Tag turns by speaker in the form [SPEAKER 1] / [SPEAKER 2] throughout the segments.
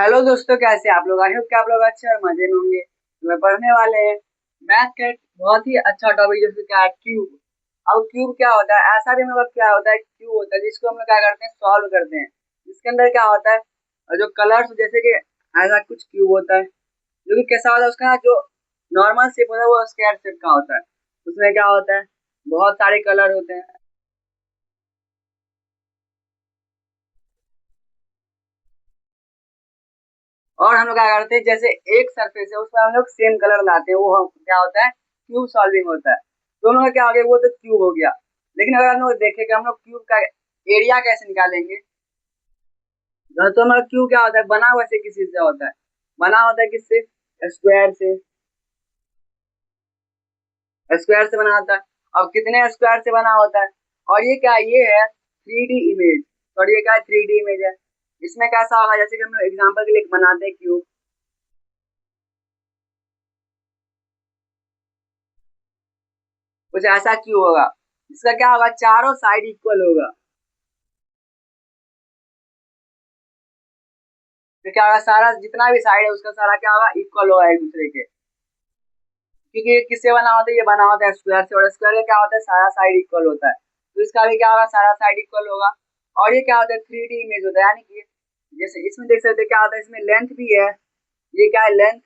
[SPEAKER 1] Hello दोस्तों, कैसे आप लोग? आई होप कि आप लोग अच्छे और मजे में होंगे। तो मैं पढ़ने वाले हैं मैथ का एक बहुत ही अच्छा टॉपिक, जैसे क्या है क्यूब। अब क्यूब क्या होता है? ऐसा भी मतलब क्या होता है, क्यूब होता है जिसको हम लोग क्या करते हैं, सॉल्व करते हैं। इसके अंदर क्या होता है, और जो कलर्स जैसे कि ऐसा कुछ क्यूब होता है जो कि कैसा होता है, उसका जो नॉर्मल शेप होता है वो स्क्वायर शेप का होता है। उसमें क्या होता है, बहुत सारे कलर होते हैं। और हम लोग क्या करते हैं, जैसे एक सरफेस है उसमें हम लोग सेम कलर लाते हैं, वो क्या होता है, क्यूब सॉल्विंग होता है। दोनों का क्या हो गया, वो तो क्यूब हो गया। लेकिन अगर हम लोग देखें कि हम लोग क्यूब का एरिया कैसे निकालेंगे, तो हमारा क्यूब क्या होता है, बना हुआ से किसी से होता है। बना होता है किससे? स्क्वायर से। स्क्वायर से बना होता है। अब कितने स्क्वायर से बना होता है? और ये क्या है? ये है 3D इमेज। और ये क्या है? 3D इमेज है। इसमें कैसा होगा, जैसे कि हम लोग एग्जाम्पल के लिए बनाते हैं क्यूब। कुछ ऐसा क्यूब होगा जिसका क्या होगा, चारों साइड इक्वल होगा। तो क्या होगा, सारा जितना भी साइड है उसका सारा क्या होगा, इक्वल होगा एक दूसरे के। क्योंकि ये किससे बना होता है, ये बना होता है स्क्वायर से, और स्क्वायर का क्या होता है, सारा साइड इक्वल होता है। तो इसका भी क्या होगा, सारा साइड इक्वल होगा। और ये क्या होता है, 3D इमेज होता है। यानी कि जैसे इसमें देख सकते हैं क्या होता है, इसमें लेंथ भी है। ये क्या है, लेंथ।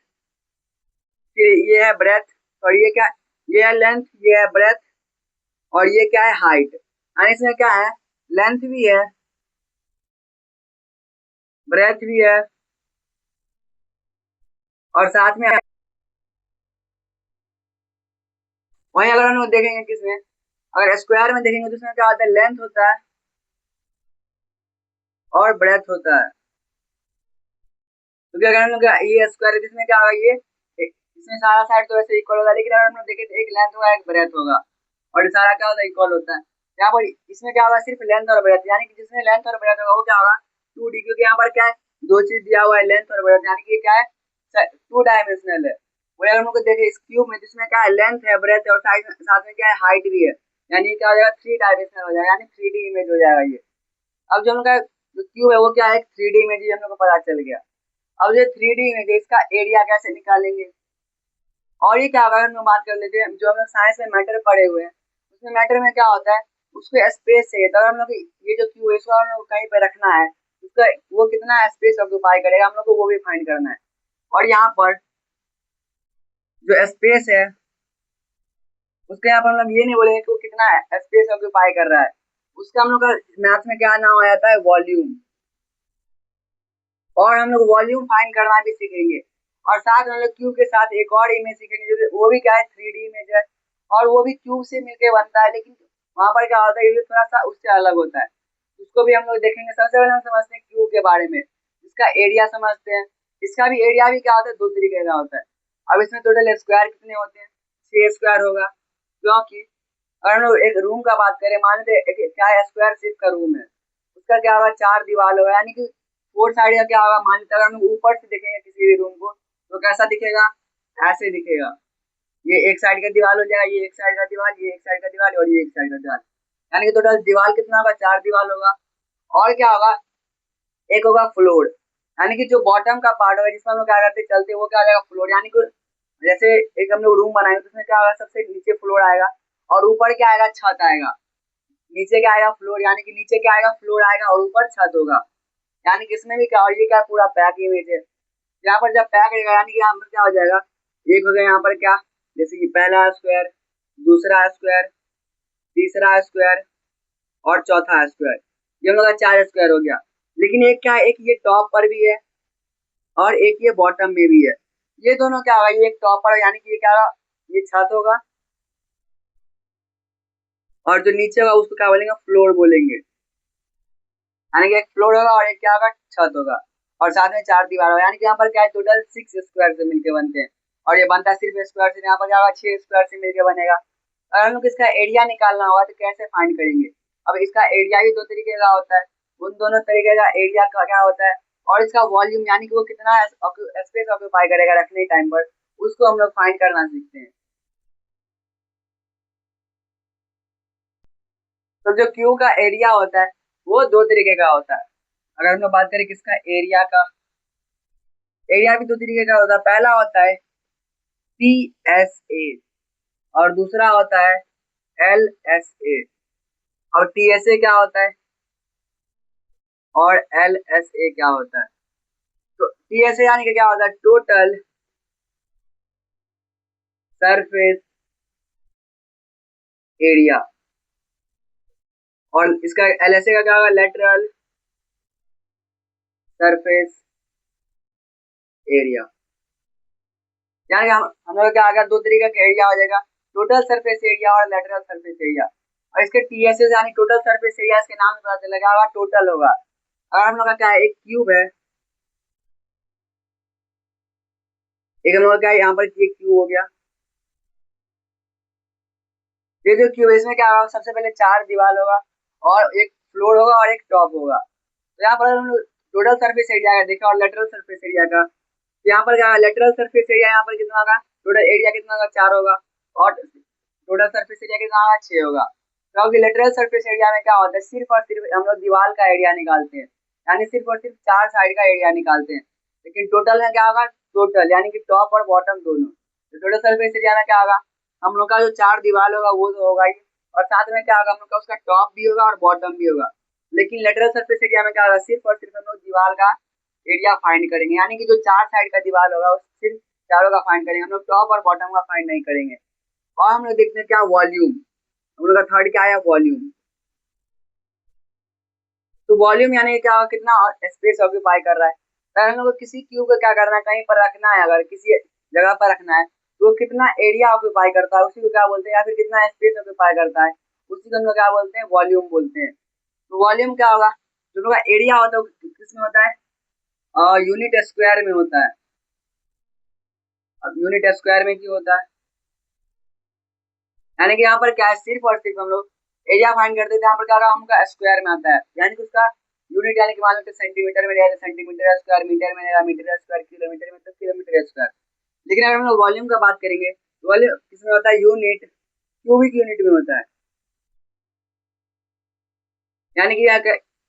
[SPEAKER 1] फिर ये है ब्रेथ। और ये क्या, ये है लेंथ, ये है ब्रेथ। और ये क्या है, हाइट। यानी इसमें क्या है, लेंथ भी है, ब्रेथ भी है, और साथ में वहीं अगर हम लोग देखेंगे किसमें, अगर स्क्वायर में देखेंगे तो उसमें क्या होता है, लेंथ होता है और ब्रेथ होता है। क्योंकि अगर हम लोग ये स्क्वायर है तो इसमें क्या होगा, ये इसमें सारा साइड तो वैसे इक्वल होगा, लेकिन अगर हम लोग देखें तो एक लेंथ होगा, एक ब्रेथ होगा। और ये सारा क्या होता है, इक्वल होता है। यहाँ पर इसमें क्या होगा, सिर्फ लेंथ और ब्रेथ। यानी कि जिसमें लेंथ और ब्रेथ होगा वो क्या होगा, 2D। क्योंकि यहाँ पर क्या है, दो चीज दिया हुआ है, लेंथ और ब्रेथ। यानी कि ये क्या है, 2 डायमेंशनल है। वही अगर हम लोग देखें इस क्यूब में, जिसमें क्या है, लेंथ है, ब्रेथ है, और साथ में क्या है, हाइट भी है। यानी ये क्या हो जाएगा, 3 डायमेंशनल हो जाएगा, यानी 3D इमेज हो जाएगा ये। अब जो हम लोग का जो क्यूब है वो क्या है, 3D इमेज, हम लोग को पता चल गया। अब ये 3D इमेज है, इसका एरिया कैसे निकालेंगे? और ये क्या होगा, हम लोग बात कर लेते हैं, जो हम लोग साइंस में मैटर पढ़े हुए हैं, उसमें मैटर में क्या होता है, उसको स्पेस चाहिए। तो हम लोग ये जो क्यू है इसको हम लोग कहीं पे रखना है, उसका वो कितना स्पेस ऑक्यूपाई करेगा, हम लोग को वो भी फाइंड करना है। और यहाँ पर जो स्पेस है, उसके यहाँ पर हम लोग ये नहीं बोलेंगे कि वो कितना स्पेस ऑक्यूपाई कर रहा है। उसका हम लोग का मैथ में क्या नाम आ जाता है, वॉल्यूम। और हम लोग वॉल्यूम फाइंड करना भी सीखेंगे। और साथ में हम लोग क्यूब के साथ एक और इमेज सीखेंगे, जो वो भी क्या है, 3D इमेज है। और वो भी क्यूब से मिलके बनता है, लेकिन वहां पर क्या होता है, ये थोड़ा सा उससे अलग होता है। उसको भी हम लोग देखेंगे। सबसे पहले हम समझते हैं क्यूब के बारे में, इसका एरिया समझते हैं। इसका भी एरिया भी क्या होता है, दो तरीके का होता है। अब इसमें टोटल स्क्वायर कितने होते हैं, 6 स्क्वायर होगा। क्योंकि अगर हम लोग एक रूम का बात करें, मान लेते क्या है, स्क्वायर शेप का रूम है, उसका क्या होगा, 4 दीवार होगा। यानी कि फोर साइड का क्या होगा, मान लीजिए अगर हम लोग ऊपर से देखेंगे किसी भी रूम को, तो कैसा दिखेगा, ऐसे दिखेगा। ये एक साइड का दीवार हो जाएगा, ये एक साइड का दीवार, ये एक साइड का दीवार, और ये एक साइड का दीवार। यानी कि टोटल दीवार कितना होगा, 4 दीवार होगा। और क्या होगा, एक होगा फ्लोर। यानी कि जो बॉटम का पार्ट होगा, जिसमें हम लोग क्या करते हैं, चलते हैं, वो क्या हो जाएगा, फ्लोर। यानी कि जैसे एक हम लोग रूम बनाएंगे तो उसमें क्या होगा, सबसे नीचे फ्लोर आएगा, और ऊपर क्या आएगा, छत आएगा। नीचे क्या आएगा, फ्लोर। यानी कि नीचे क्या आएगा, फ्लोर आएगा, और ऊपर छत होगा। यानी कि इसमें भी क्या, और ये क्या, पूरा पैक इमेज है। यहाँ पर जब पैक रहेगा, यानी कि यहाँ पर क्या हो जाएगा, एक हो गया यहाँ पर क्या, जैसे कि पहला स्क्वायर, दूसरा स्क्वायर, तीसरा स्क्वायर, और चौथा स्क्वायर। ये हम लोग का 4 स्क्वायर हो गया। लेकिन एक क्या है, एक ये टॉप पर भी है, और एक ये बॉटम में भी है। ये दोनों क्या होगा, ये एक टॉप पर, यानी कि ये क्या होगा, ये छत होगा। और जो नीचे होगा उसको क्या बोलेंगे, फ्लोर बोलेंगे। यानी कि एक फ्लोर होगा और एक क्या होगा, छत होगा। और साथ में 4 दीवार होगा। यानी कि यहाँ पर क्या है, टोटल 6 स्क्वायर से मिलके बनते हैं। और ये बनता है सिर्फ स्क्वायर से, यहाँ पर क्या होगा, 6 स्क्वायर से मिलके बनेगा। अगर हम लोग इसका एरिया निकालना होगा तो कैसे फाइंड करेंगे? अब इसका एरिया भी दो तरीके का होता है। उन दोनों तरीके का एरिया का क्या होता है, और इसका वॉल्यूम, यानी कि वो कितना स्पेस ऑक्यूपाई करेगा रखने टाइम पर, उसको हम लोग फाइंड करना सीखते हैं। तो जो क्यू का एरिया होता है वो दो तरीके का होता है। अगर हम लोग बात करें किसका, एरिया का, एरिया भी दो तरीके का होता है, पहला होता है PSA और दूसरा होता है LSA। और TSA क्या होता है और LSA क्या होता है? तो TSA यानी कि क्या होता है, टोटल सरफेस एरिया। और इसका LSA का क्या होगा, लेटरल सरफेस एरिया। यानी कि हम लोग क्या आ गया, दो तरीके का एरिया हो जाएगा, टोटल सरफेस एरिया और लेटरल सरफेस एरिया। और इसके TSA यानी टोटल सरफेस एरिया, इसके नाम से पता चलेगा होगा टोटल होगा। अगर हम लोग का क्या है, एक क्यूब है, एक हम लोग का क्या है यहाँ पर एक क्यूब हो गया। ये जो क्यूब है इसमें क्या होगा, सबसे पहले चार दीवार होगा और एक फ्लोर होगा और एक टॉप होगा। तो यहाँ पर हम टोटल सरफेस एरिया का देखा और लेटरल सरफेस एरिया का, तो यहाँ पर क्या लेटरल सरफेस एरिया यहाँ पर कितना होगा, टोटल एरिया कितना होगा, 4 होगा। और टोटल सरफेस एरिया कितना होगा, 6 होगा। क्योंकि लेटरल सरफेस एरिया में क्या होता है, सिर्फ और सिर्फ हम लोग दीवार का एरिया निकालते हैं, यानी सिर्फ और सिर्फ चार साइड का एरिया निकालते हैं। लेकिन टोटल में क्या होगा, टोटल यानी कि टॉप और बॉटम दोनों। तो टोटल सरफेस एरिया में क्या होगा, हम लोग का जो चार दीवार होगा वो तो होगा ही, और साथ में क्या होगा, हम लोग का उसका टॉप भी होगा और बॉटम भी होगा। लेकिन लेटरल सरफेस एरिया में क्या होगा, सिर्फ और सिर्फ हम लोग दीवार का एरिया फाइंड करेंगे, यानी कि जो चार साइड का दीवार होगा उस सिर्फ चारों का फाइंड करेंगे, हम लोग टॉप और बॉटम का फाइंड नहीं करेंगे। और हम लोग देखते हैं क्या, वॉल्यूम। हम लोग का थर्ड क्या है, वॉल्यूम। तो वॉल्यूम यानी क्या होगा, कितना स्पेस ऑक्यूपाई कर रहा है। अगर हम लोग को किसी क्यूब को क्या करना है, कहीं पर रखना है, अगर किसी जगह पर रखना है तो कितना एरिया ऑक्यूपाई करता है उसी को क्या बोलते हैं, या फिर कितना स्पेस ऑक्यूपाई करता है उसी को हम लोग क्या बोलते हैं, वॉल्यूम बोलते हैं। तो वॉल्यूम क्या होगा, जो लोग का एरिया होता है वो किसमें होता है, यूनिट स्क्वायर में होता है। अब यूनिट स्क्वायर में क्यों होता है, यानी कि यहाँ पर क्या है, सिर्फ और सिर्फ हम लोग एरिया फाइंड करते थे, यहाँ पर क्या होगा, हमका स्क्वायर में आता है, यानी कि उसका यूनिट, यानी कि मान लो सेंटीमीटर में रहेगा सेंटीमीटर स्क्वायर, मीटर में रहेगा मीटर स्क्वायर, किलोमीटर में तो किलोमीटर स्क्वायर। लेकिन अगर हम लोग वॉल्यूम का बात करेंगे तो वॉल्यूम किसमें होता है, यूनिट, क्यूबिक यूनिट में होता है। यानी कि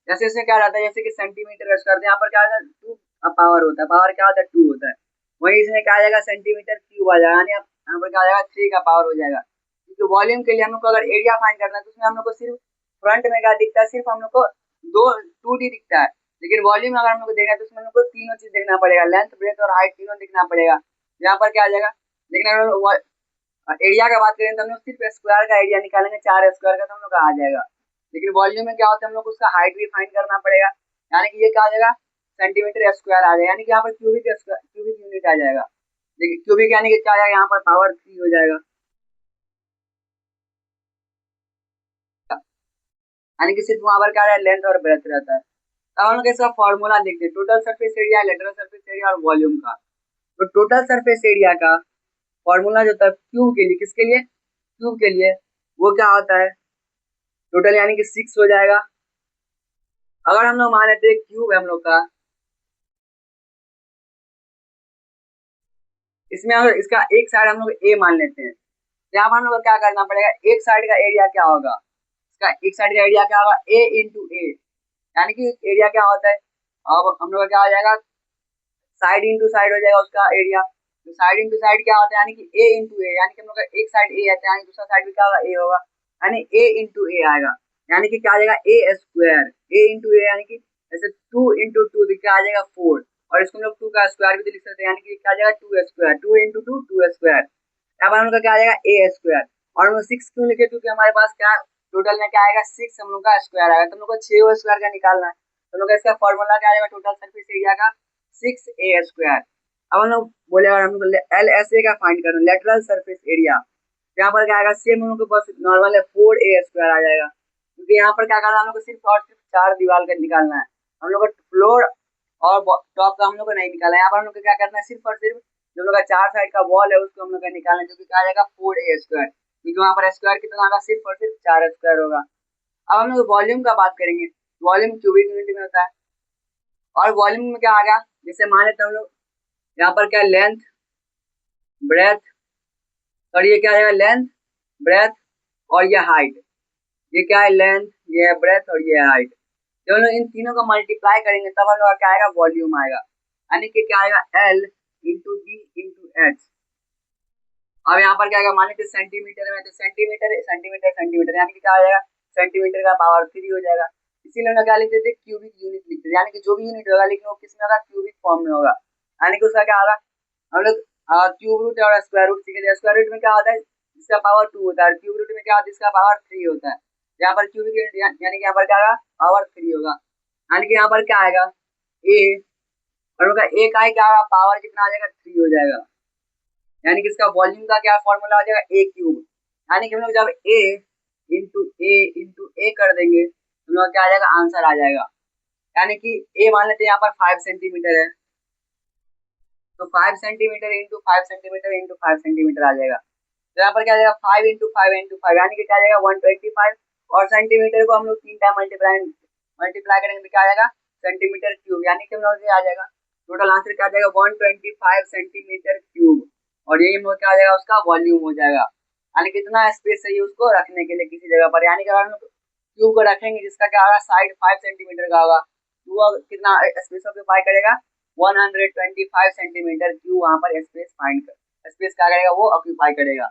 [SPEAKER 1] जैसे इसमें क्या रहता है, जैसे कि सेंटीमीटर स्क्वायर, यहाँ पर क्या होता है, टू पावर होता है, पावर क्या होता है, टू होता है। वही इसमें क्या आ जाएगा, सेंटीमीटर क्यूब आ जाएगा, यानी यहाँ पर क्या आ जाएगा, थ्री का पावर हो जाएगा। क्योंकि वॉल्यूम के लिए हम लोग को अगर एरिया फाइंड करना है तो उसमें हम लोग को सिर्फ फ्रंट में क्या दिखता है, सिर्फ हम लोग को दो टू डी दिखता है। लेकिन वॉल्यूम अगर हम लोग को देखना है तो उसमें हम लोग को तीनों चीज देखना पड़ेगा, लेंथ ब्रेथ और हाइट तीनों देखना पड़ेगा। यहाँ पर क्या आ जाएगा, लेकिन अगर एरिया का बात करें तो हम लोग सिर्फ स्क्वायर का एरिया निकालेंगे, चार स्क्वायर का, तो हम लोग का आ जाएगा। लेकिन वॉल्यूम में क्या होता है, हम लोग को उसका हाइट भी फाइंड करना पड़ेगा, यानी कि ये क्या आ जाएगा, सेंटीमीटर स्क्वायर आ जाएगा, यानी कि यहाँ पर क्यूबिक यूनिट आ जाएगा। देखिए क्यूबिक यानी कि क्या आ जाएगा, यहाँ पर पावर थ्री हो जाएगा, यानी कि सिर्फ वहां पर क्या है, लेंथ और ब्रेथ रहता है। अब हम लोग इसका फॉर्मूला देखते हैं, total surface area, lateral surface area और वॉल्यूम का। तो टोटल सरफेस एरिया का फॉर्मूला जो होता है क्यूब के लिए, किसके लिए, क्यूब के लिए, वो क्या होता है, टोटल यानी कि 6 हो जाएगा। अगर हम लोग मान लेते हैं क्यूब है हम लोग का, इसमें हम इसका एक साइड हम लोग ए मान लेते हैं, यहाँ पर हम लोग को क्या करना पड़ेगा, एक साइड का एरिया क्या होगा, इसका एक साइड का एरिया क्या होगा, ए इंटू ए, यानी कि एरिया क्या होता है, अब हम लोग का क्या हो जाएगा, साइड इंटू साइड हो जाएगा उसका एरिया। तो साइड इंटू साइड क्या होता है, यानी कि ए इंटू ए, यानी कि हम लोग का एक साइड ए आता है, दूसरा साइड भी क्या होगा, ए होगा, यानी ए इंटू ए आएगा, यानी कि क्या आ जाएगा, ए स्क्वायर, ए इंटू ए, यानी कि जैसे टू इंटू टू क्या आ जाएगा, फोर। और इसको हम लोग टू का स्क्वायर भी लिख सकते हैं, यानी कि क्या आ जाएगा, two square, two into two, two square. अब हम लोग का क्या आ जाएगा, ए स्क्वायर। और हम लोग सिक्स क्यों लिखे, क्योंकि हमारे पास क्या टोटल में क्या आएगा, सिक्स हम लोग का स्क्वायर आएगा, तो हम लोग को छह स्क्वायर का निकालना है, तो हम लोग का इसका फॉर्मूला क्या आएगा, टोटल सरफेस एरिया का 6a²। अब हम लोग बोले, अगर हम लोग LSA का फाइंड करना, लेटरल सरफेस एरिया, यहाँ पर क्या आएगा, सेम हम लोग के पास नॉर्मल है, 4a² आ जाएगा, क्योंकि यहाँ पर क्या करना है, हम लोग को सिर्फ और सिर्फ चार दीवार का निकालना है, हम लोग को फ्लोर और टॉप का हम लोग को नहीं निकालना है। यहाँ पर हम लोग को क्या करना है, सिर्फ और सिर्फ जो हम लोग का चार साइड का वॉल है उसको हम लोग का निकालना है, जो कि क्या आ जाएगा, 4a², क्योंकि वहाँ पर स्क्वायर कितना होगा, सिर्फ और सिर्फ चार स्क्वायर होगा। अब हम लोग वॉल्यूम का बात करेंगे, वॉल्यूम क्यूबिक यूनिट में होता है। और वॉल्यूम में क्या आ गया, जैसे मान लेते हम लोग यहाँ पर क्या, लेंथ ब्रेथ, और ये क्या है, लेंथ ब्रेथ और ये हाइट, ये क्या है, लेंथ, ये है ब्रेथ और ये है हाइट। जब हम लोग इन तीनों को मल्टीप्लाई करेंगे तब हम लोग क्या आएगा, वॉल्यूम आएगा। यानी कि क्या आएगा L into D into H. अब यहाँ पर क्या आएगा, मान लीजिए सेंटीमीटर में, तो सेंटीमीटर सेंटीमीटर सेंटीमीटर यानी कि क्या हो जाएगा, सेंटीमीटर का पावर 3 हो जाएगा। इसीलिए हम क्या लिखते थे, क्यूबिक यूनिट लिखते थे, यानी कि जो भी यूनिट होगा लेकिन वो किस में होगा, क्यूबिक फॉर्म में होगा। यानी कि उसका क्या होगा, हम लोग क्यूब रूट और स्क्वायर रूट सीखे थे। स्क्वायर रूट में क्या होता है, जिसका पावर 2 होता है, क्यूब रूट में क्या होता है, जिसका पावर 3 होता है। यहाँ पर क्यूबिक यूनिट यानी कि यहाँ पर क्या आएगा, पावर 3 होगा। यानी कि यहाँ पर क्या आएगा, ए, और होगा ए का ही क्या होगा, पावर कितना आ जाएगा, 3 हो जाएगा। यानी कि इसका वॉल्यूम का क्या फॉर्मूला आ जाएगा, ए क्यूब। यानी कि हम लोग जब ए कर देंगे तो हम लोग क्या आ जाएगा, आंसर आ जाएगा। यानी कि ए मान लेते हैं यहाँ पर 5 सेंटीमीटर है, तो 5 centimetre into 5 centimetre into 5 centimetre आ जाएगा। तो यहाँ पर क्या आ जाएगा, 5 इंटू 5 इंटू 5 यानी कि क्या आ जाएगा 125, और सेंटीमीटर को हम लोग 3 टाइम मल्टीप्लाई करेंगे तो क्या आ जाएगा, सेंटीमीटर क्यूब। यानी कि हम लोग आ जाएगा टोटल आंसर क्या आ जाएगा, 125 सेंटीमीटर क्यूब। और यही हम लोग क्या आ जाएगा, उसका वॉल्यूम हो जाएगा। यानी कितना स्पेस चाहिए उसको रखने के लिए किसी जगह पर, यानी कि हम लोग क्यूब को रखेंगे जिसका क्या होगा, साइड 5 सेंटीमीटर का होगा, तो वो कितना स्पेस ऑक्यूपाई करेगा, 125 सेंटीमीटर क्यूब वहां पर स्पेस स्पेस क्या करेगा, वो ऑक्यूपाई करेगा।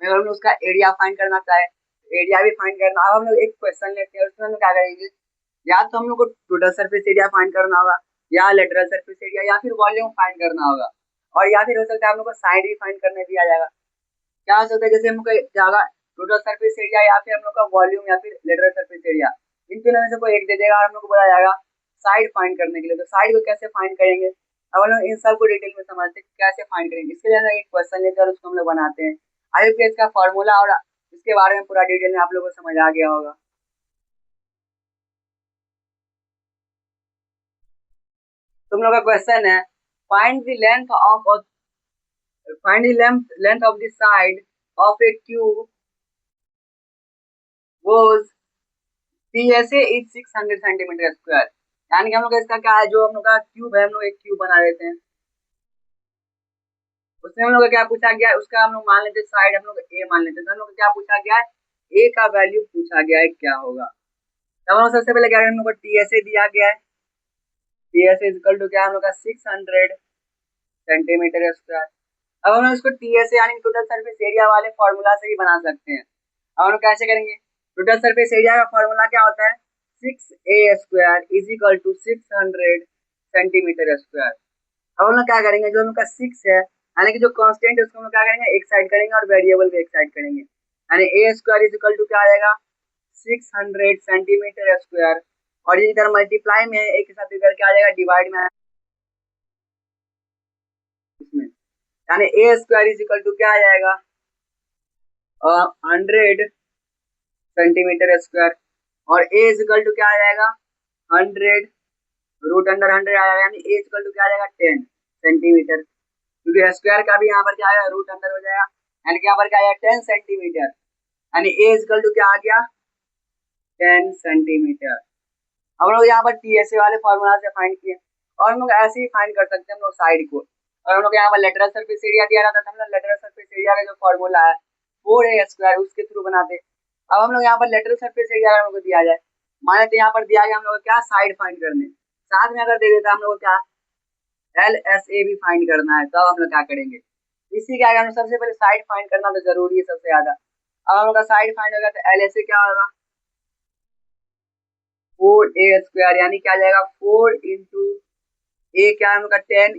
[SPEAKER 1] अगर हम लोग उसका एरिया फाइंड करना चाहे, एरिया भी फाइंड करना। अब हम लोग एक क्वेश्चन लेते हैं, उसमें हम लोग क्या करेंगे, या तो हम लोग को टोटल सरफेस एरिया फाइंड करना होगा, या लेटरल सरफेस एरिया, या फिर वॉल्यूम फाइंड करना होगा, और या फिर हो सकता है हम लोग को साइड भी फाइंड करने दिया जाएगा। क्या हो सकता है, जैसे हम लोग क्या होगा, टोटल सरफेस एरिया या फिर हम लोग का वॉल्यूम या फिर लेटरल सरफेस एरिया, इन तीनों में से कोई एक दे देगा और हम लोग को बोला जाएगा साइड फाइंड करने के लिए। तो साइड को कैसे फाइंड करेंगे, अब हम लोग इन सबको डिटेल में समझते हैं कैसे फाइंड करेंगे। इसके लिए हम लोग एक क्वेश्चन लेकर उसको हम लोग बनाते हैं। आई होप इसका फॉर्मूला और इसके बारे में पूरा डिटेल में आप लोगों को समझ आ गया होगा। तुम लोग का क्वेश्चन है, find the length of length of the side of a cube was PSA is 600 centimetre square. यानी कि हम लोग इसका क्या है, जो हम लोग का क्यूब है, हम लोग एक क्यूब बना देते हैं, उसमें हम लोग का क्या पूछा गया है, उसका हम लोग मान लेते हैं साइड हम लोग ए मान लेते हैं, तो हम लोग क्या पूछा गया है, ए का वैल्यू पूछा गया है क्या होगा। तब हम लोग सबसे पहले क्या, हम लोग को टीएसए दिया गया है, टीएसए इक्वल टू क्या, हम लोग का 600 सेंटीमीटर स्क्वायर। अब हम लोग इसको टीएसए यानी टोटल सरफेस एरिया वाले फॉर्मूला से ही बना सकते हैं। अब हम लोग कैसे करेंगे, टोटल सरफेस एरिया का फॉर्मूला क्या होता है, 6a square is equal to 600 centimetre square. अब हम लोग क्या करेंगे, जो हम लोग का 6 है यानी कि जो कांस्टेंट है उसको हम लोग क्या करेंगे, एक साइड करेंगे और वेरिएबल को एक साइड करेंगे, यानी a square is equal to क्या आ जाएगा, 600 सेंटीमीटर स्क्वायर, और ये इधर मल्टीप्लाई में एक के साथ इधर क्या आ जाएगा, डिवाइड में इसमें, यानी ए स्क्वायर इज इक्वल टू क्या आ जाएगा, 100 सेंटीमीटर स्क्वायर, और ए इज इक्वल टू क्या आ जाएगा, 100 रूट अंडर 100 आ जाएगा, यानी ए इज इक्वल टू क्या आ जाएगा, 10 सेंटीमीटर, क्योंकि स्क्वायर का भी यहाँ पर क्या आएगा, रूट अंडर हो जाएगा, यानी कि यहाँ पर क्या आएगा 10 सेंटीमीटर, यानी ए इज इक्वल टू क्या आ गया, 10 सेंटीमीटर। हम लोग यहाँ पर टीएसए वाले फॉर्मूला से फाइंड किए, और हम लोग ऐसे ही फाइंड कर सकते हैं हम लोग साइड को। और हम लोग यहाँ पर लेटरल सरफेस एरिया दिया रहता था, हम लोग लेटरल सरफेस एरिया का जो फॉर्मूला है 4a स्क्वायर उसके थ्रू बनाते। अब हम लोग यहाँ पर लेटरल सरफेस एरिया हम लोग को दिया जाए, मान लेते यहाँ पर दिया गया हम लोग क्या, साइड फाइंड करने, साथ में अगर दे देता हम लोग क्या एल एस ए भी फाइंड करना है, तब हम लोग क्या करेंगे, इसी क्या है, सबसे पहले साइड फाइंड करना तो जरूरी है सबसे ज्यादा। अब हम लोग का साइड फाइंड होगा तो एल एस ए क्या होगा, 4a स्क्वायर, यानी क्या आ जाएगा 4 इंटू ए क्या है हम लोग का 10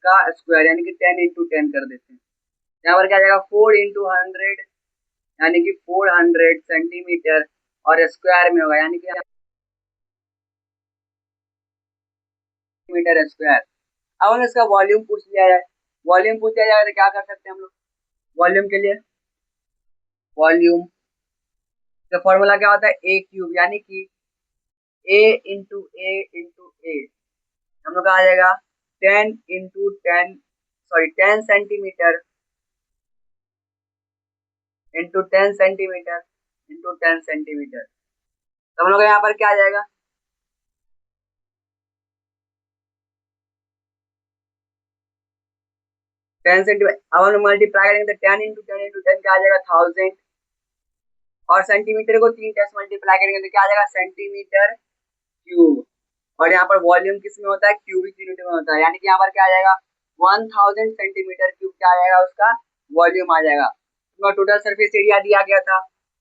[SPEAKER 1] का स्क्वायर, यानी कि 10 इंटू 10 कर देते हैं, यहाँ पर क्या आ जाएगा 4 इंटू 100 यानी कि 400 सेंटीमीटर, और स्क्वायर में होगा यानी कि मीटर स्क्वायर। अब हम इसका वॉल्यूम पूछ लिया जाए, वॉल्यूम पूछ लिया जाए तो क्या कर सकते हैं हम लोग, वॉल्यूम के लिए वॉल्यूम का फॉर्मूला क्या होता है, ए क्यूब, यानी कि ए इंटू ए हम लोग का आ जाएगा 10 into 10 sorry 10 centimetre into 10 centimetre into 10 centimetre. तो हम लोग यहाँ पर क्या आ जाएगा, 10 सेंटीमीटर। अब हम लोग मल्टीप्लाई करेंगे तो 10 इंटू 10 क्या आ जाएगा 1000, और सेंटीमीटर को 3 टेस्ट मल्टीप्लाई करेंगे तो क्या आ जाएगा सेंटीमीटर क्यूब, और यहाँ पर वॉल्यूम किस में होता है, क्यूबिक यूनिट में होता है, यानी कि यहाँ पर क्या आ जाएगा 1000 सेंटीमीटर क्यूब क्या आ जाएगा उसका वॉल्यूम आ जाएगा। तो टोटल सरफेस एरिया दिया गया था,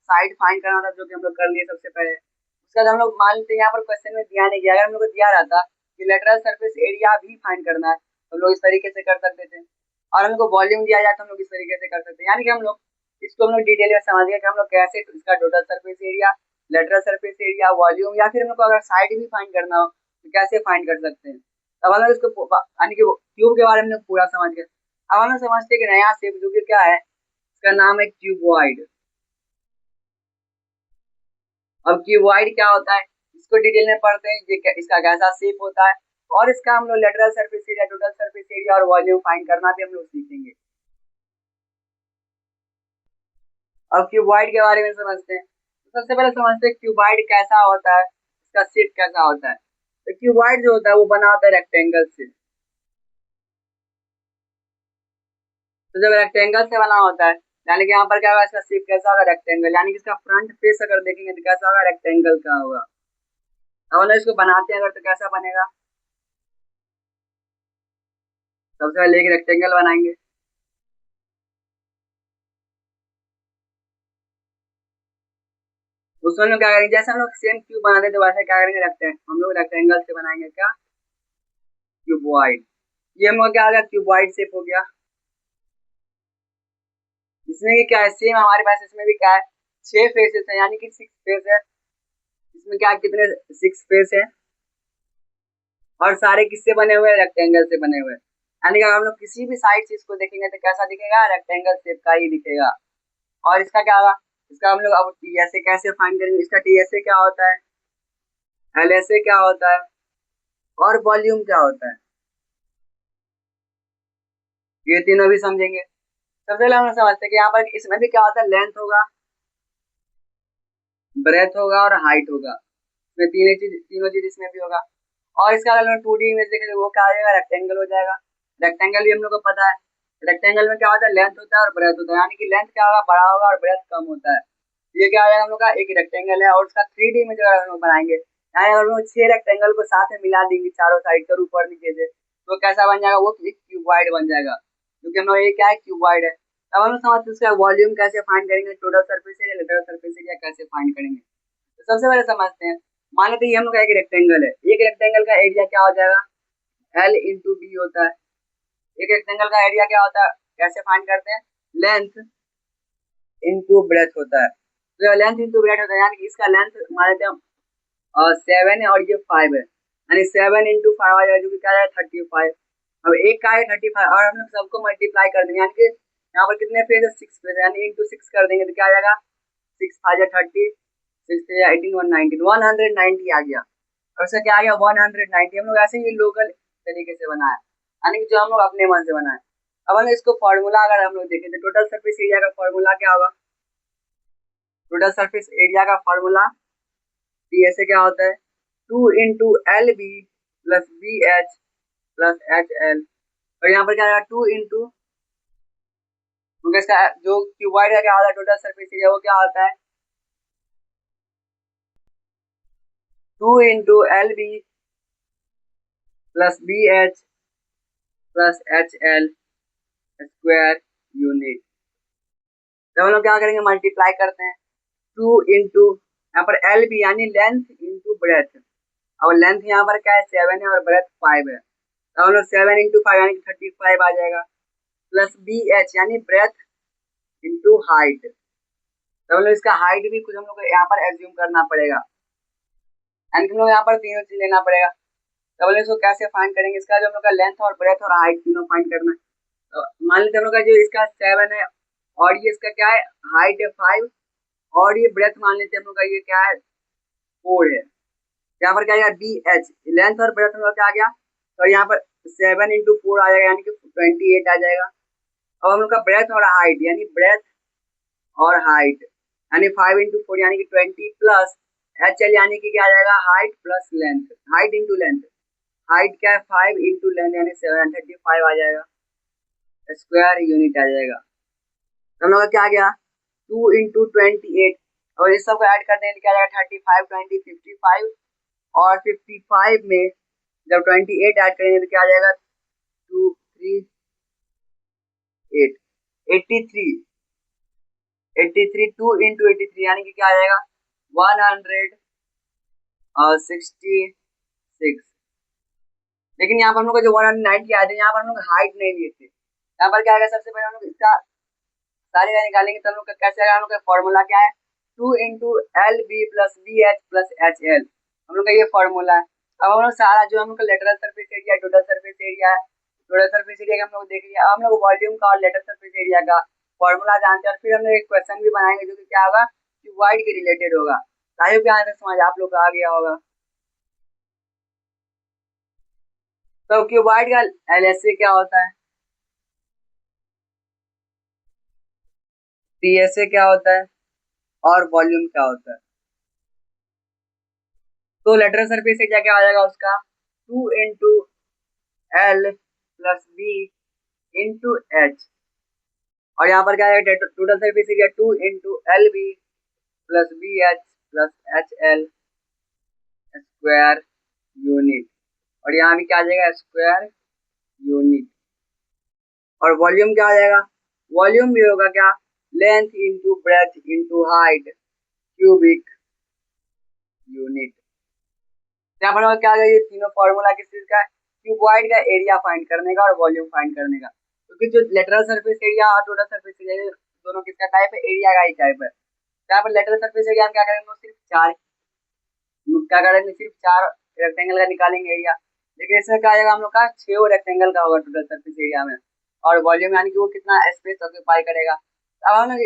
[SPEAKER 1] साइड फाइंड करना था जो कि हम लोग कर लिए सबसे पहले। उसका हम लोग मान लेते हैं यहाँ पर क्वेश्चन में दिया नहीं गया, अगर हम लोग को दिया रहता कि लेटरल सरफेस एरिया भी फाइंड करना है तो हम लोग इस तरीके से कर सकते थे, और हमको वॉल्यूम दिया जाए तो हम लोग इस तरीके से कर सकते हैं। यानी कि हम लोग इसको हम लोग डिटेल में समझ गए कि हम लोग कैसे इसका total surface area, lateral surface area, volume, या फिर हम लोग अगर साइड भी फाइंड करना हो तो कैसे फाइंड कर सकते हैं। अब हम लोग इसको यानी कि क्यूब के बारे में पूरा समझ गए। अब हम लोग समझते हैं कि नया शेप जो कि क्या है, इसका नाम है क्यूबॉइड। अब क्यूबॉइड क्या होता है इसको डिटेल में पढ़ते हैं, ये इसका कैसा शेप होता है, और इसका हम लोग lateral surface area, total surface area और वॉल्यूम फाइंड करना भी हम लोग सीखेंगे। अब क्यूबॉइड के बारे में समझते हैं। तो सबसे पहले समझते हैं क्यूबॉइड कैसा होता है, इसका शेप कैसा होता है। तो क्यूबॉइड जो होता है वो बना होता है रेक्टेंगल से। तो जब रेक्टेंगल से बना होता है यानी कि यहाँ पर क्या होगा, इसका शेप कैसा होगा, रेक्टेंगल, यानी कि इसका फ्रंट फेस अगर देखेंगे तो कैसा होगा, रेक्टेंगल का होगा। अब हम इसको बनाते हैं अगर तो कैसा बनेगा, सबसे पहले एक रेक्टेंगल बनाएंगे। उसमें हम लोग क्या करेंगे, जैसे हम लोग सेम क्यूब बनाते थे वैसे क्या करेंगे, रेक्टेंगल हम लोग रेक्टेंगल से बनाएंगे क्या, क्यूबॉइड। ये हम लोग क्या आ गया, क्यूबॉइड शेप हो गया। इसमें क्या है, सेम हमारे पास इसमें भी क्या है, 6 फेसेस है, यानी कि 6 फेस है। इसमें क्या कितने 6 फेस है, और सारे किससे बने हुए हैं, रेक्टेंगल से बने हुए हैं। यानी कि अगर हम लोग किसी भी साइड से इसको देखेंगे तो कैसा दिखेगा, रेक्टेंगल शेप का ही दिखेगा। और इसका क्या होगा, इसका हम लोग अब टीएसए कैसे फाइंड करेंगे, इसका टीएसए क्या होता है, एलएसए क्या होता है, और वॉल्यूम क्या होता है, ये तीनों भी समझेंगे। सबसे पहले हम लोग समझते हैं कि यहाँ पर इसमें भी क्या होता है, लेंथ होगा, ब्रेथ होगा और हाइट होगा। इसमें तीनों चीज इसमें भी होगा। और इसका अगर हम 2D इमेज देखें तो वो क्या आ जाएगा, रेक्टेंगल हो जाएगा। रेक्टेंगल भी हम लोग को पता है, रेक्टेंगल में क्या होता है, लेंथ होता है और ब्रेथ होता है, यानी कि लेंथ क्या होगा, बड़ा होगा और ब्रेथ कम होता है। ये क्या आ जाएगा हम लोग का, एक रेक्टेंगल है, और उसका 3D इमेज अगर हम लोग बनाएंगे, यानी अगर हम लोग 6 रेक्टेंगल को साथ में मिला देंगे चारों साइड से ऊपर नीचे से, तो कैसा बन जाएगा, वो एक क्यूबॉइड बन जाएगा। क्योंकि हम लोग ये क्या है, क्यूबॉइड है। अब हम लोग समझते हैं उसका वॉल्यूम कैसे फाइंड करेंगे, total surface area, lateral surface area कैसे फाइंड करेंगे। तो सबसे पहले समझते हैं, मान लेते हैं हम लोग का एक रेक्टेंगल है, एक रेक्टेंगल का एरिया क्या हो जाएगा, L इंटू डी होता है। एक रेक्टेंगल का एरिया क्या होता है, कैसे फाइंड करते हैं, लेंथ इंटू ब्रेथ होता है। तो लेंथ इंटू ब्रेथ होता है, यानी कि इसका लेंथ मान लेते हैं 7 है और ये 5 है, यानी 7 इंटू 5 आ जाएगा, जो कि क्या है 35। अब एक का है 35 और हम लोग सबको मल्टीप्लाई कर देंगे, यानी कि यहाँ पर कितने फेज है, 6 फेज है, यानी इंटू 6 कर देंगे तो क्या आ जाएगा, 6 5 30, 6 18 190, 190 आ गया। और इसका क्या आ गया, 190। हम लोग ऐसे ही लोकल तरीके से बनाए, यानी कि जो हम लोग अपने मन से बनाए। अब हम इसको फॉर्मूला अगर हम लोग देखें तो टोटल सरफेस एरिया का फॉर्मूला क्या होगा, टोटल सरफेस एरिया का फॉर्मूला ऐसे क्या होता है, 2 into LB plus BH plus HL। और यहाँ पर क्या आएगा, 2 इंटू, क्योंकि इसका जो क्यूबॉइड का क्या होता है, टोटल सरफेस एरिया वो क्या होता है, 2 into LB plus BH plus HL square unit. तो हम लोग क्या करेंगे, मल्टीप्लाई करते हैं, 2 इंटू यहाँ पर LB यानी लेंथ इंटू ब्रेथ। और लेंथ यहाँ पर क्या है, 7 है और ब्रेथ 5 है, तो हम लोग 7 इंटू 5 यानी 35 आ जाएगा, प्लस BH यानी ब्रेथ इंटू हाइट। तो हम लोग इसका हाइट भी कुछ हम लोग यहाँ पर एज्यूम करना पड़ेगा, यानी कि हम लोग यहाँ पर तीनों चीज लेना पड़ेगा। तो हम लोग इसको कैसे फाइंड करेंगे, इसका जो हम लोग का लेंथ और ब्रेथ और हाइट तीनों फाइंड करना है। तो मान लेते हम लोग का जो इसका 7 है और ये इसका क्या है, हाइट है 5, और ये ब्रेथ मान लेते हैं हम लोग का ये क्या है, 4 है। यहाँ पर क्या आएगा, BH, लेंथ और ब्रेथ हम लोग क्या आ गया, और यहाँ पर 7 इंटू 4 आ जाएगा, यानी कि 28 आ जाएगा। अब हम लोग का ब्रेथ और हाइट, यानी ब्रेथ और हाइट यानी 5 इंटू 4 यानी कि 20 प्लस HL यानी कि क्या आ जाएगा, height plus length, height into length. Height क्या है, 5 इंटू लेंथ यानी 735 आ जाएगा, स्क्वायर यूनिट आ जाएगा। तो हम लोग का क्या आ गया, 2 इंटू 28, और इस सबको ऐड कर देंगे क्या आ जाएगा, 35 20 55 और 55 में जब 28 ऐड करेंगे तो क्या आ जाएगा, 2 3 8 83 83 2 इंटू 83 यानी कि क्या आ जाएगा 166। लेकिन यहाँ पर हम लोग का जो 190 आते हैं यहाँ पर हम लोग हाइट नहीं लिए थे। यहाँ पर क्या आएगा, सबसे पहले हम लोग इसका सारे का निकालेंगे तो हम लोग का कैसे आएगा, हम लोग का फॉर्मूला क्या है, 2 into L B plus B H plus H L, हम लोग का ये फॉर्मूला है। अब हम लोग सारा जो हम लोग का lateral surface area, total surface area है, टोटल सरफेस एरिया हम लोग देख लिया। अब हम लोग वॉल्यूम का और लेटरल सरफेस एरिया का फॉर्मूला जानते हैं और फिर हम लोग एक क्वेश्चन भी बनाएंगे जो कि क्या होगा, क्यूबॉइड के रिलेटेड होगा। ताकि क्या आंसर समझ आप लोग का आ गया होगा। तो क्यूबॉइड का एलएसए क्या होता है, टीएसए क्या होता है और वॉल्यूम क्या होता है। तो लेटरल सरफेस एरिया क्या आ जाएगा उसका, 2 into L plus B into H, और यहाँ पर क्या है total surface area 2 into L B plus B H plus H L square unit, और यहाँ भी क्या आ जाएगा स्क्वायर यूनिट। और वॉल्यूम क्या आ जाएगा, वॉल्यूम भी होगा क्या, length into breadth into height cubic unit. यहाँ पर क्या है, ये तीनों फॉर्मूला किस चीज का है, क्यूबॉइड का एरिया फाइंड करने का और वॉल्यूम फाइंड करने का। क्योंकि जो लेटरल सरफेस एरिया और टोटल सरफेस एरिया दोनों किसका टाइप है, एरिया का ही टाइप है। यहाँ पर लेटरल सरफेस एरिया हम क्या करेंगे, सिर्फ चार, क्या करेंगे सिर्फ 4 रेक्टेंगल का निकालेंगे एरिया। लेकिन इसमें क्या आएगा हम लोग का 6 रेक्टेंगल का होगा टोटल सरफेस एरिया में। और वॉल्यूम यानी कि वो कितना स्पेस ऑक्यूपाई करेगा। अब हम लोग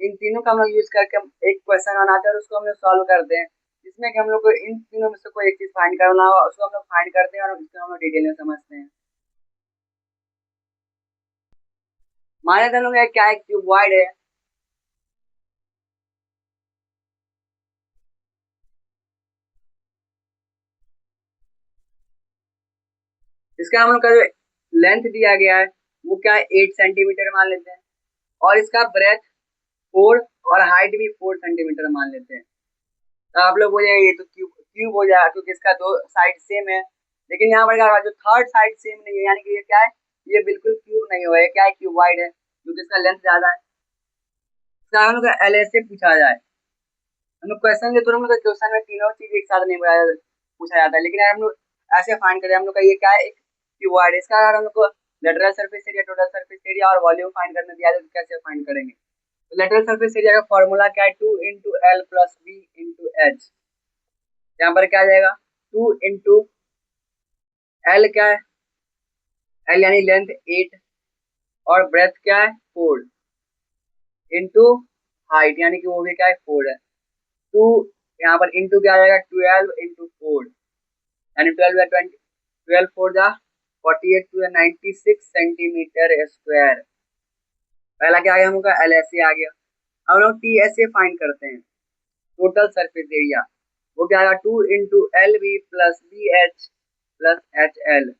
[SPEAKER 1] इन तीनों का हम लोग यूज करके एक क्वेश्चन बनाते हैं और उसको हम लोग सॉल्व करते हैं, जिसमें कि हम लोग को इन तीनों में से कोई एक चीज फाइंड करना होगा, उसको हम लोग फाइंड करते हैं और उसको हम लोग डिटेल में समझते हैं। मान लेते हैं हम लोग क्या है, क्यूबॉइड है, इसका हम लोग का जो लेंथ दिया गया है वो क्या है 8 सेंटीमीटर मान लेते हैं, और इसका ब्रेथ 4 और हाइट भी 4 सेंटीमीटर मान लेते हैं। तो आप लोग बोलेंगे ये तो क्यूब क्यूब हो जाएगा क्योंकि इसका दो साइड सेम है। लेकिन यहाँ पर क्या होगा, जो थर्ड साइड सेम नहीं है यानी कि ये क्या है, ये बिल्कुल क्यूब नहीं होगा, ये क्या है क्यूबॉइड है क्योंकि इसका लेंथ ज्यादा है। इसका हम लोग एलएसए पूछा जाए, हम लोग क्वेश्चन के थ्रू हम लोग क्वेश्चन में तीनों चीज एक साथ नहीं पूछा जाता है। लेकिन अगर हम लोग ऐसे फाइंड करें, हम लोग का ये क्या है एक क्यूबॉइड, इसका अगर हम लोग को lateral surface area, total surface area और वॉल्यूम फाइंड करने दिया जाए तो कैसे फाइंड करेंगे। तो लेटरल सरफेस एरिया का फॉर्मूला क्या है, 2 into L plus B into H. यहाँ पर क्या आ जाएगा 2 इंटू एल क्या है, एल यानी लेंथ 8 और ब्रेथ क्या है 4 इंटू हाइट यानी कि वो भी क्या है 4 है। 2 यहाँ पर इंटू क्या आ जाएगा 12 इंटू 4 यानी 12 20 12 4 जा 48 टू 96 सेंटीमीटर स्क्वायर। पहला क्या आ गया हम लोग का एलएसए आ गया। अब लोग टीएसए फाइंड करते हैं, टोटल सरफेस एरिया, वो क्या आएगा 2 into L B plus B H plus H L.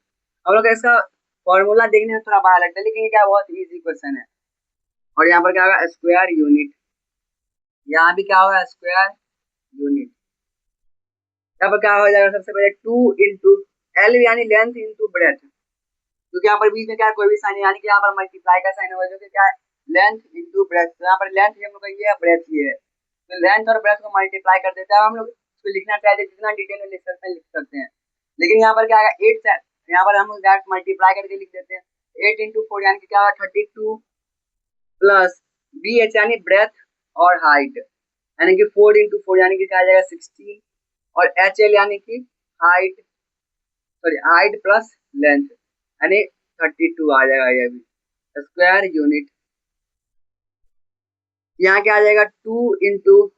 [SPEAKER 1] हम लोग इसका फॉर्मूला देखने में थोड़ा बड़ा लगता है लेकिन ये क्या बहुत इजी क्वेश्चन है। और यहाँ पर क्या होगा स्क्वायर यूनिट, यहाँ भी क्या होगा स्क्वायर यूनिट। यहाँ पर क्या हो जाएगा, सबसे पहले 2 इंटू एल यानी लेंथ इंटू ब्रेथ, क्योंकि यहाँ पर बीच में क्या है कोई भी साइन यानी कि यहाँ पर मल्टीप्लाई का साइन होगा जो कि क्या है लेंथ इंटू ब्रेथ। तो यहाँ पर लेंथ हम लोग का ये है, ब्रेथ ये है, तो लेंथ और ब्रेथ को मल्टीप्लाई कर देते हैं। हम लोग इसको लिखना चाहते हैं जितना डिटेल में लिख सकते हैं लिख सकते हैं। लेकिन यहाँ पर क्या आएगा 8 यहाँ पर हम लोग डायरेक्ट मल्टीप्लाई करके लिख देते हैं। 8 इंटू 4 यानी कि क्या होगा 32 प्लस बी एच यानी ब्रेथ और हाइट यानी कि 4 इंटू 4 यानी कि क्या आ जाएगा 16 और एच एल यानी कि height, sorry height plus length यानी 32 आ जाएगा ये भी स्क्वायर यूनिट। यहाँ क्या आ जाएगा 2 इंटू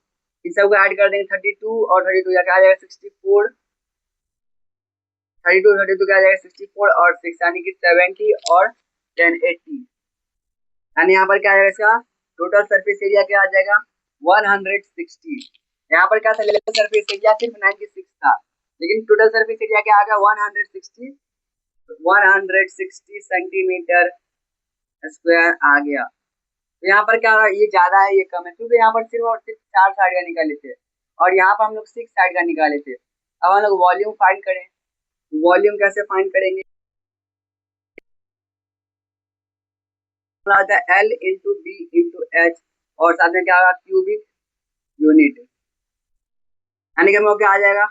[SPEAKER 1] इन सबको ऐड कर देंगे 32 और 32 क्या आ जाएगा 64, 32 क्या आ जाएगा 64 और 6 यानी कि 70 और 10 80 यानी यहाँ पर क्या आ जाएगा इसका टोटल सरफेस एरिया क्या आ जाएगा 160। यहाँ पर क्या था लेवल सरफेस एरिया सिर्फ 96 था लेकिन टोटल सरफेस एरिया क्या आ गया 160 सेंटीमीटर स्क्वायर आ गया। तो यहाँ पर क्या ये ज्यादा है ये कम है क्योंकि यहाँ पर सिर्फ और सिर्फ 4 साइड का निकाले थे और यहाँ पर हम लोग 6 साइड का निकाले थे। अब हम लोग वॉल्यूम फाइंड करें। वॉल्यूम कैसे फाइंड करेंगे? आता है L into B into H, और साथ में क्या होगा क्यूबिक यूनिट, यानी कि हम लोग क्या आ जाएगा,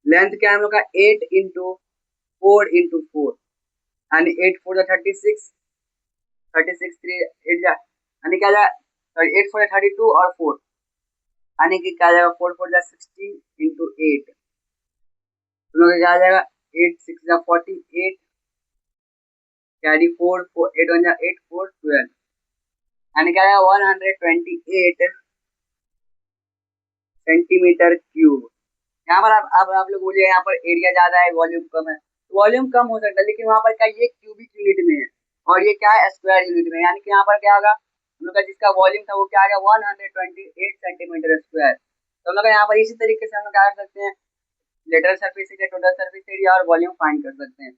[SPEAKER 1] लेंथ क्या है हम लोग का 8 इंटू 4 यानी 8 4 36, 36 3 8 जा, यानी क्या जाएगा, सॉरी 8 4 32 और 4, यानी कि क्या जाएगा 4 4 16 इंटू 8, हम लोग क्या आ जाएगा 8 6 48, कैरी 4 4 8 1 8 4 12, यानी क्या आएगा 128 सेंटीमीटर क्यूब। यहाँ पर आप लोग बोलिए यहाँ पर एरिया ज्यादा है वॉल्यूम कम है, वॉल्यूम कम हो सकता है, लेकिन वहाँ पर क्या ये क्यूबिक यूनिट में है और ये क्या है स्क्वायर यूनिट में, यानी कि यहाँ पर क्या होगा हम लोग का जिसका वॉल्यूम था वो क्या आ गया 128 सेंटीमीटर स्क्वायर। तो हम लोग यहाँ पर इसी तरीके से हम लोग क्या कर सकते हैं, lateral surface area, total surface area और वॉल्यूम फाइंड कर सकते हैं।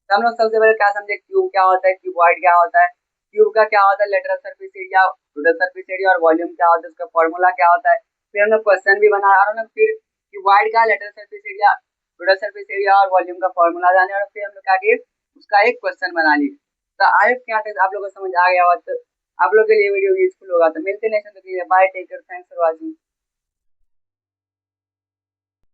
[SPEAKER 1] तो हम लोग सबसे पहले क्या समझे, क्यूब क्या होता है, क्यूबॉइड क्या होता है। क्यूब का क्या होता है, lateral surface area, total surface area और वॉल्यूम क्या होता है, उसका फॉर्मूला क्या होता है। फिर हम लोग क्वेश्चन भी बनाया और हम लोग फिर क्यूबॉइड का lateral surface area, total surface area और वॉल्यूम का फॉर्मूला जाने और फिर हम लोग क्या किए उसका एक क्वेश्चन बना लिए। तो आई होप क्या आप लोगों को समझ आ गया हो, तो आप लोग के लिए वीडियो यूजफुल होगा। तो मिलते हैं नेक्स्ट वीडियो में, bye, take care, thanks for watching.